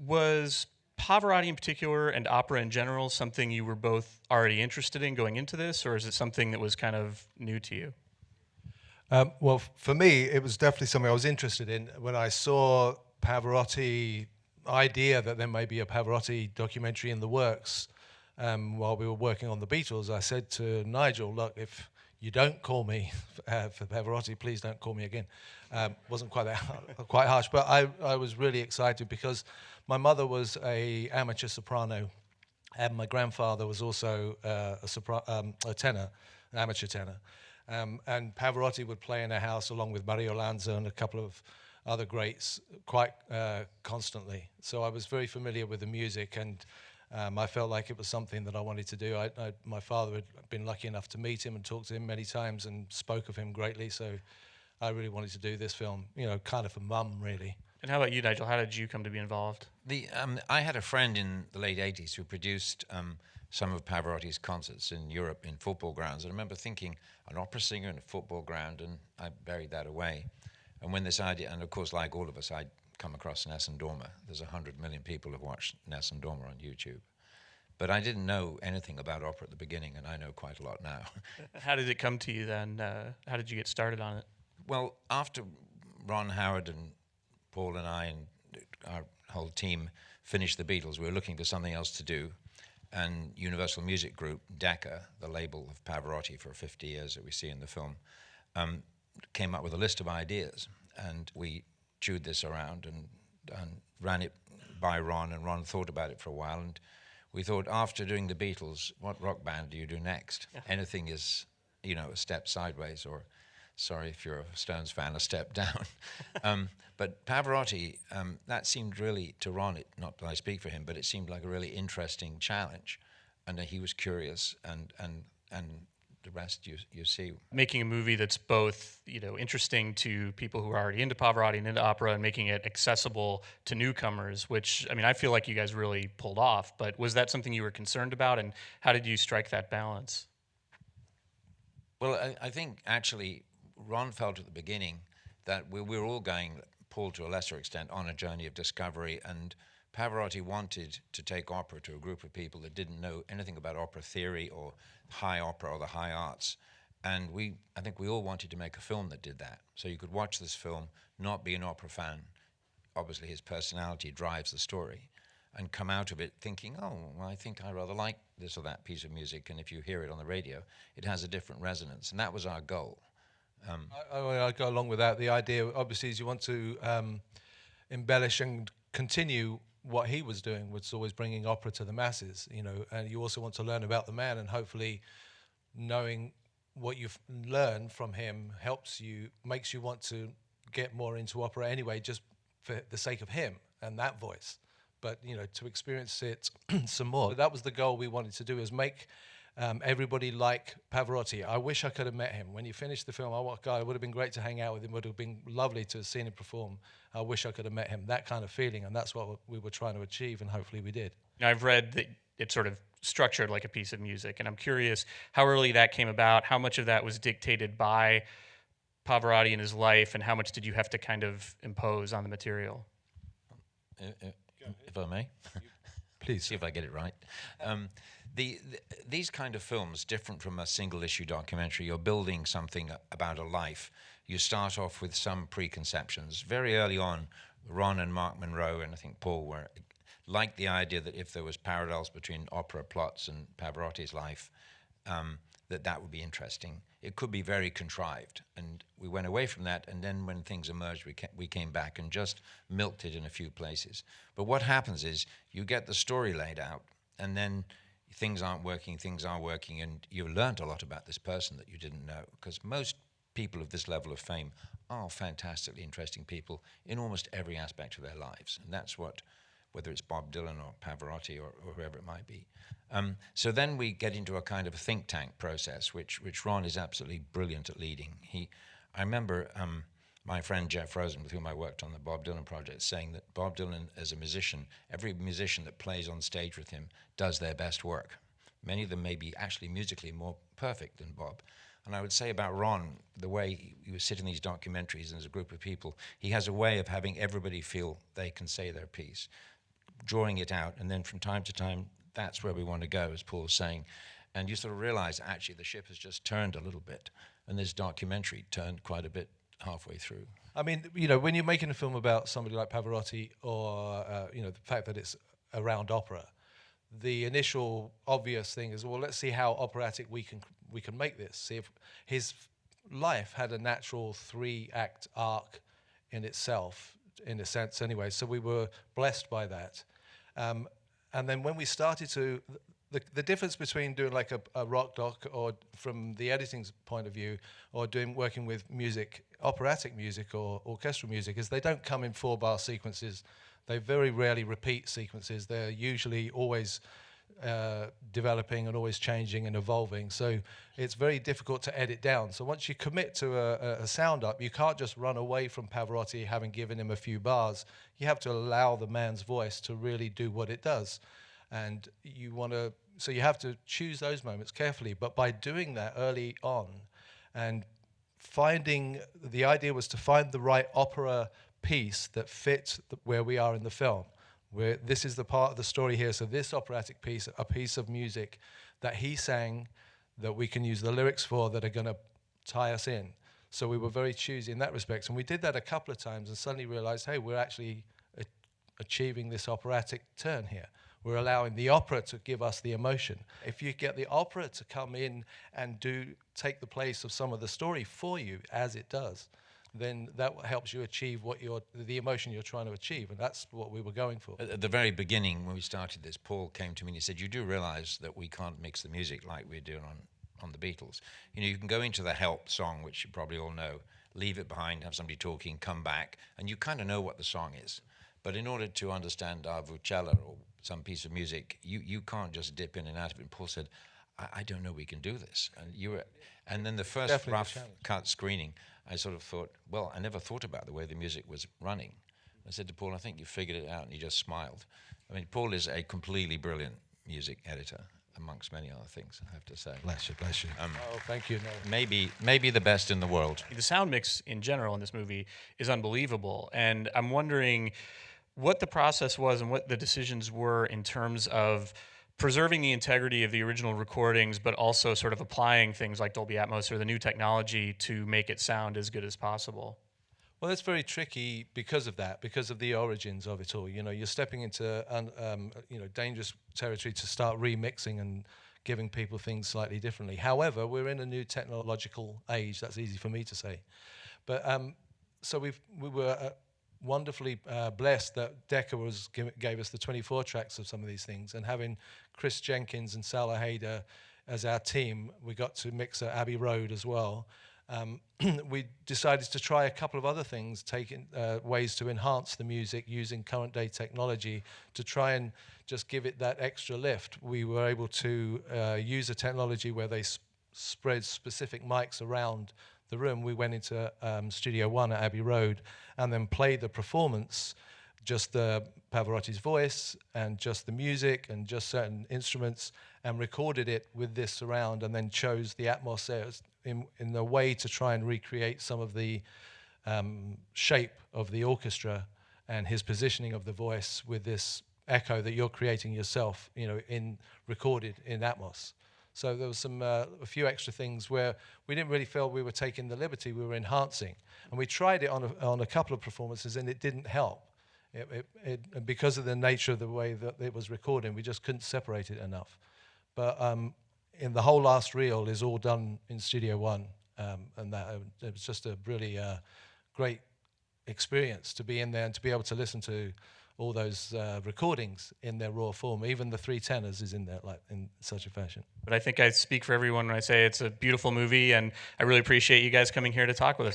Was Pavarotti in particular and opera in general something you were both already interested in going into this, or is it something that was kind of new to you? Well, for me, it was definitely something I was interested in. When I saw Pavarotti idea that there may be a Pavarotti documentary in the works, while we were working on the Beatles, I said to Nigel, look, if you don't call me for Pavarotti, please don't call me again. Wasn't quite that quite harsh, but I was really excited because my mother was a amateur soprano, and my grandfather was also a tenor, an amateur tenor. And Pavarotti would play in our house along with Mario Lanza and a couple of other greats quite constantly. So I was very familiar with the music, and I felt like it was something that I wanted to do. My father had been lucky enough to meet him and talk to him many times and spoke of him greatly, so I really wanted to do this film, kind of for mum, really. And how about you, Nigel? How did you come to be involved? I had a friend in the late 80s who produced some of Pavarotti's concerts in Europe in football grounds. And I remember thinking, an opera singer in a football ground, and I buried that away. And when this idea, and of course, like all of us, I'd come across Nessun Dorma. There's 100 million people who've watched Nessun Dorma on YouTube. But I didn't know anything about opera at the beginning, and I know quite a lot now. How did it come to you then? How did you get started on it? Well, after Ron Howard and Paul and I and our whole team finished the Beatles, we were looking for something else to do. And Universal Music Group, Decca, the label of Pavarotti for 50 years that we see in the film, came up with a list of ideas. And we chewed this around and ran it by Ron, and Ron thought about it for a while. And we thought, after doing the Beatles, what rock band do you do next? Yeah. Anything is, a step sideways, or, sorry if you're a Stones fan, a step down. But Pavarotti, that seemed really, to Ron, not that I speak for him, but it seemed like a really interesting challenge. And he was curious, and the rest you see. Making a movie that's both, interesting to people who are already into Pavarotti and into opera, and making it accessible to newcomers, which, I feel like you guys really pulled off. But was that something you were concerned about, and how did you strike that balance? Well, I think actually Ron felt at the beginning that we were all going, Paul to a lesser extent, on a journey of discovery, and Pavarotti wanted to take opera to a group of people that didn't know anything about opera theory or high opera or the high arts. And I think we all wanted to make a film that did that. So you could watch this film, not be an opera fan. Obviously his personality drives the story, and come out of it thinking, oh, well, I think I rather like this or that piece of music. And if you hear it on the radio, it has a different resonance. And that was our goal. I go along with that. The idea, obviously, is you want to embellish and continue what he was doing, was always bringing opera to the masses, and you also want to learn about the man, and hopefully knowing what you've learned from him makes you want to get more into opera anyway, just for the sake of him and that voice. But, to experience it some more. That was the goal we wanted to do, is make everybody like Pavarotti. I wish I could have met him. When you finished the film, it would have been great to hang out with him. It would have been lovely to have seen him perform. I wish I could have met him. That kind of feeling, and that's what we were trying to achieve, and hopefully we did. I've read that it's sort of structured like a piece of music, and I'm curious how early that came about, how much of that was dictated by Pavarotti in his life, and how much did you have to kind of impose on the material? If I may. Please. See if I get it right. These kind of films, different from a single-issue documentary, you're building something about a life. You start off with some preconceptions. Very early on, Ron and Mark Monroe, and I think Paul, liked the idea that if there was parallels between opera plots and Pavarotti's life, that would be interesting. It could be very contrived, and we went away from that, and then when things emerged, we came back and just milked it in a few places. But what happens is, you get the story laid out, and then things aren't working, and you learned a lot about this person that you didn't know, because most people of this level of fame are fantastically interesting people in almost every aspect of their lives, and that's what, whether it's Bob Dylan or Pavarotti or whoever it might be. So then we get into a kind of a think tank process, which Ron is absolutely brilliant at leading. I remember my friend Jeff Rosen, with whom I worked on the Bob Dylan project, saying that Bob Dylan, as a musician, every musician that plays on stage with him does their best work. Many of them may be actually musically more perfect than Bob. And I would say about Ron, the way he would sit in these documentaries and as a group of people, he has a way of having everybody feel they can say their piece. drawing it out, and then from time to time, that's where we want to go, as Paul was saying. And you sort of realize, actually, the ship has just turned a little bit, and this documentary turned quite a bit halfway through. I mean, when you're making a film about somebody like Pavarotti, or the fact that it's around opera, the initial obvious thing is, well, let's see how operatic we can make this. See if his life had a natural 3-act arc in itself, in a sense, anyway. So we were blessed by that. And then when we started to, the difference between doing like a rock doc, or from the editing's point of view, or working with music, operatic music or orchestral music, is they don't come in 4-bar sequences. They very rarely repeat sequences. They're usually always developing and always changing and evolving. So it's very difficult to edit down. So once you commit to a sound up, you can't just run away from Pavarotti having given him a few bars. You have to allow the man's voice to really do what it does. And so you have to choose those moments carefully. But by doing that early on, and the idea was to find the right opera piece that fits where we are in the film. Where this is the part of the story here. So this operatic piece, a piece of music that he sang, that we can use the lyrics for, that are going to tie us in. So we were very choosy in that respect. And we did that a couple of times and suddenly realized, hey, we're actually achieving this operatic turn here. We're allowing the opera to give us the emotion. If you get the opera to come in and take the place of some of the story for you, as it does, then that helps you achieve the emotion you're trying to achieve, and that's what we were going for. At the very beginning, when we started this, Paul came to me and he said, "You do realize that we can't mix the music like we're doing on the Beatles. You can go into the Help song, which you probably all know, leave it behind, have somebody talking, come back, and you kind of know what the song is. But in order to understand Arvucella or some piece of music, you can't just dip in and out of it." And Paul said, I don't know we can do this. And then the first Definitely rough cut screening, I sort of thought, well, I never thought about the way the music was running. I said to Paul, I think you figured it out, and he just smiled. I mean, Paul is a completely brilliant music editor, amongst many other things, I have to say. Bless you, bless you. Thank you. No. Maybe the best in the world. The sound mix in general in this movie is unbelievable, and I'm wondering what the process was and what the decisions were in terms of preserving the integrity of the original recordings, but also sort of applying things like Dolby Atmos or the new technology to make it sound as good as possible. Well, it's very tricky because of that, because of the origins of it all. You're stepping into dangerous territory to start remixing and giving people things slightly differently. However, we're in a new technological age. That's easy for me to say. But so we were wonderfully blessed that Decca gave us the 24 tracks of some of these things, and having Chris Jenkins and Salah Haider as our team, we got to mix at Abbey Road as well. We decided to try a couple of other things, taking ways to enhance the music using current day technology to try and just give it that extra lift. We were able to use a technology where they spread specific mics around the room. We went into Studio One at Abbey Road and then played the performance, just the Pavarotti's voice and just the music and just certain instruments, and recorded it with this surround, and then chose the Atmos in a way to try and recreate some of the shape of the orchestra and his positioning of the voice with this echo that you're creating yourself, recorded in Atmos. So there was a few extra things where we didn't really feel we were taking the liberty, we were enhancing. And we tried it on a couple of performances, and it didn't help. Because of the nature of the way that it was recording, we just couldn't separate it enough. But in the whole last reel is all done in Studio One, and it was just a really great experience to be in there and to be able to listen to all those recordings in their raw form. Even the 3 tenors is in there, like in such a fashion. But I think I speak for everyone when I say it's a beautiful movie, and I really appreciate you guys coming here to talk with us.